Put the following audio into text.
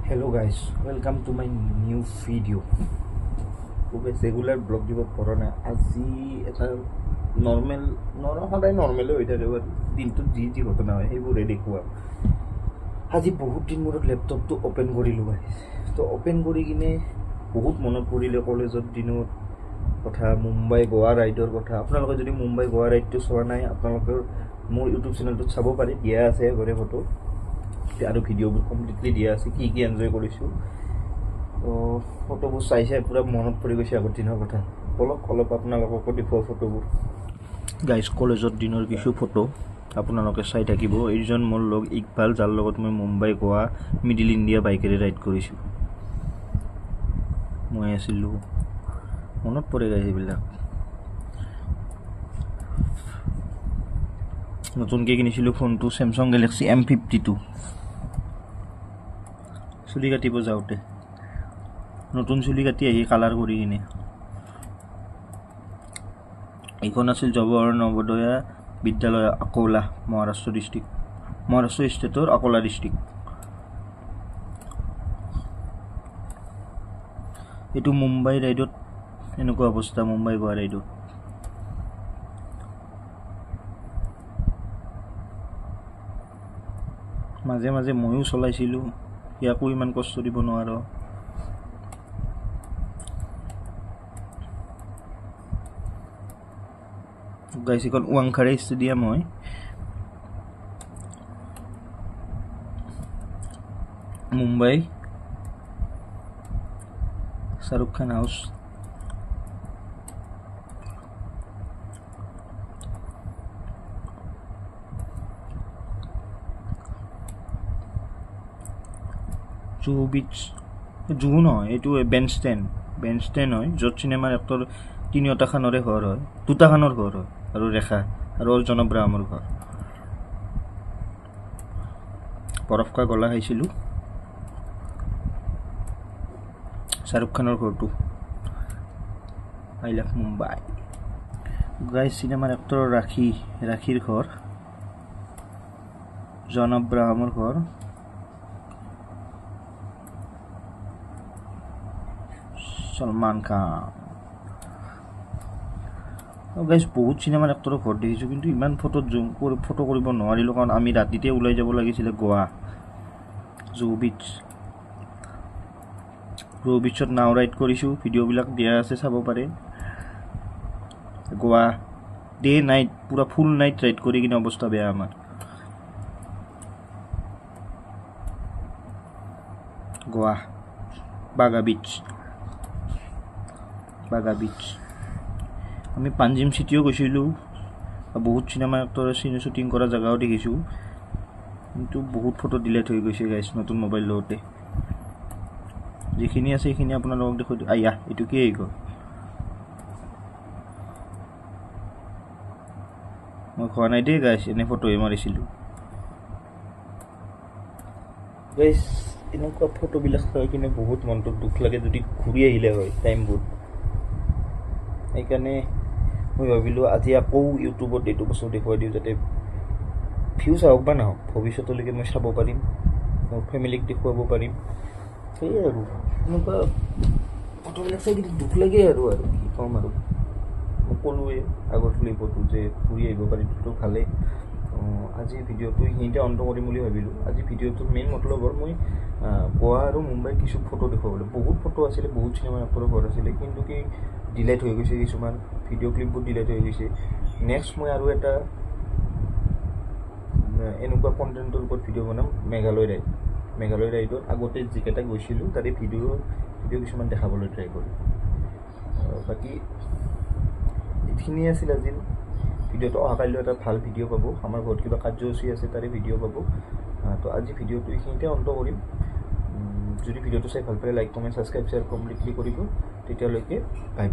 Hello guys, welcome to my new video. Regular blog দিব পৰা নাই আজি এটা নৰমাল সদায় নৰমালে হৈ থাকে দিনটো যি ঘটনা হয় সেইবোৰে দেখুৱা আজি বহুত দিন মোৰ ল্যাপটপটো ওপেন কৰিলো গাইস তো ওপেন কৰি কিনে বহুত মনত পৰিলে কলেজৰ দিনৰ কথা মুম্বাই গোৱা ৰাইডৰ কথা আপোনালোকে যদি মুম্বাই গোৱা ৰাইডটো চোৱা নাই আপোনালোকৰ মোৰ ইউটিউব চেনেলটো চাব পাৰে দিয়া আছে ঘৰে ফটো আৰু ভিডিঅ'বোৰ কমপ্লিটলি দিয়া আছে কি কি এনজয় কৰিছো তো ফটোবোৰ চাইছে পুৰা মনত পৰি গৈছে আগৰ দিনৰ কথা অলপ আপোনালোকক দেখুৱা ফটোবোৰ গাইস কলেজৰ দিনৰ কিছু ফটো আপোনালোকে চাই থাকিব এইজন মোৰ লগ ইকবাল যাৰ লগত মই মুম্বাই গোৱা মিডল ইণ্ডিয়া বাইকেৰে ৰাইড কৰিছো মই আছিলো মনত পৰে গাইস এইবিলাক নতুনকৈ কিনিছিলো ফোনটো স্যামসাং গ্যালাক্সি M52 চুলি কাটিব যাওঁতে নতুন চুলি কাটি আহি কালাৰ কৰি কিনে এইখন আছিল জৱাহৰ নৱোদয়া বিদ্যালয় আকোলা মহাৰাষ্ট্ৰ ষ্টেটৰ আকোলা ডিস্ট্ৰিক্ট এইটো মুম্বাই ৰাইডত এনেকুৱা অৱস্থা মুম্বাই গোৱা ৰাইডত মাজে মাজে ময়ো চলাইছিলো ইয়াকো ইমান কষ্ট দিব নোৱাৰো গাইস এখন ওয়াংখাড়ে স্টেডিয়াম হয় মুম্বাই শাহরুখ খান হাউস জুহু বিচ জুহু নহয় এইটো বেনষ্টেন হয় য'ত চিনেমাৰ এক্টৰ তিনিওটা খানৰে ঘৰ হয় দুটা খানৰ ঘৰ হয় আৰু ৰেখা আৰু অৰ্জন ব্ৰাহ্মৰ ঘৰ বৰফ কা গলা খাইছিলো শাহৰুখ খানৰ ঘৰটো আই লাভ মুম্বাই গাইস চিনেমাৰ এক্টৰ ৰাখীৰ ঘৰ জন ব্ৰাহ্মৰ ঘৰ সলমান খান গাইস বহুত চিনেমাৰ এক্টৰৰ ঘৰ দেখিছো কিন্তু ইমান ফটো জুম কৰি ফটো কৰিব নোৱাৰিলো কাৰণ আমি ৰাতিতে ওলাই যাব লাগিছিল গোৱা জুহু বিচত নাও ৰাইড কৰিছো ভিডিঅ'বিলাক দিয়া আছে চাব পাৰে গোৱা ডে নাইট পুৰা ফুল নাইট ৰাইড কৰি কিনে অৱস্থা বেয়া আমাৰ গোৱা বাগা বিচ আমি পাঞ্জিম সিটিও গৈছিলো বহুত চিনেমা এক্টৰে শ্বুটিং কৰা জায়গাও দেখিছো কিন্তু বহুত ফটো ডিলিট হৈ গৈছে গাইস নতুন মোবাইল লওঁতে যিখিনি আছে সেইখিনি আপোনালোকক দেখুৱাই আইয়া এইটো কি এই গ'ল মই খোৱা নাই দেই গাইস এনে ফটোয়ে মাৰিছিলো গাইস এনেকুৱা ফটোবিলাক চাই কিনে বহুত মনটো দুখ লাগে যদি ঘূৰি আহিলে হয় টাইমবোৰ সেইকাৰণে মই ভাবিলোঁ আজি আকৌ ইউটিউবত এইটো বস্তু দেখুৱাই দিওঁ যাতে ভিউজ আহক বা নহওক ভৱিষ্যতলৈকে মই চাব পাৰিম মোৰ ফেমিলিক দেখুৱাব পাৰিম সেয়াই আৰু এনেকুৱা ফটোবিলাক চাই কিন্তু দুখ লাগে আৰু কি ক'ম আৰু মই ক'লোৱেই আগত ক্লিপতো যে ঘূৰি আহিব পাৰিমতো ভালেই আজি ভিডিঅ'টো এইখিনিতে অন্ত কৰিম বুলি ভাবিলোঁ আজি ভিডিঅ'টোৰ মেইন মতলব হ'ল মই গোৱা আৰু মুম্বাইৰ কিছু ফটো দেখুৱাবলৈ বহুত ফটো আছিলে বহুত চিনেমা এক্টৰৰ ঘৰ আছিলে কিন্তু কি ডিলেট হৈ গৈছে কিছুমান ভিডিঅ' ক্লিপবোৰ ডিলেট হৈ গৈছে নেক্সট মই আৰু এটা এনেকুৱা কণ্টেণ্টৰ ওপৰত ভিডিঅ' বনাম মেঘালয় ৰাইডত আগতে যিকেইটা গৈছিলোঁ তাৰে ভিডিঅ' কিছুমান দেখাবলৈ ট্ৰাই কৰিম বাকী এইখিনিয়ে আছিল আজিৰ ভিডিঅ'টো অহাকাইলৈ এটা ভাল ভিডিঅ' পাব আমাৰ ঘৰত কিবা কাৰ্যসূচী আছে তাৰে ভিডিঅ' পাব তো আজি ভিডিঅ'টো এইখিনিতে অন্ত কৰিম যদি ভিডিঅ'টো চাই ভাল পালে like comment subscribe share completely কৰিব তেতিয়ালৈকে বাই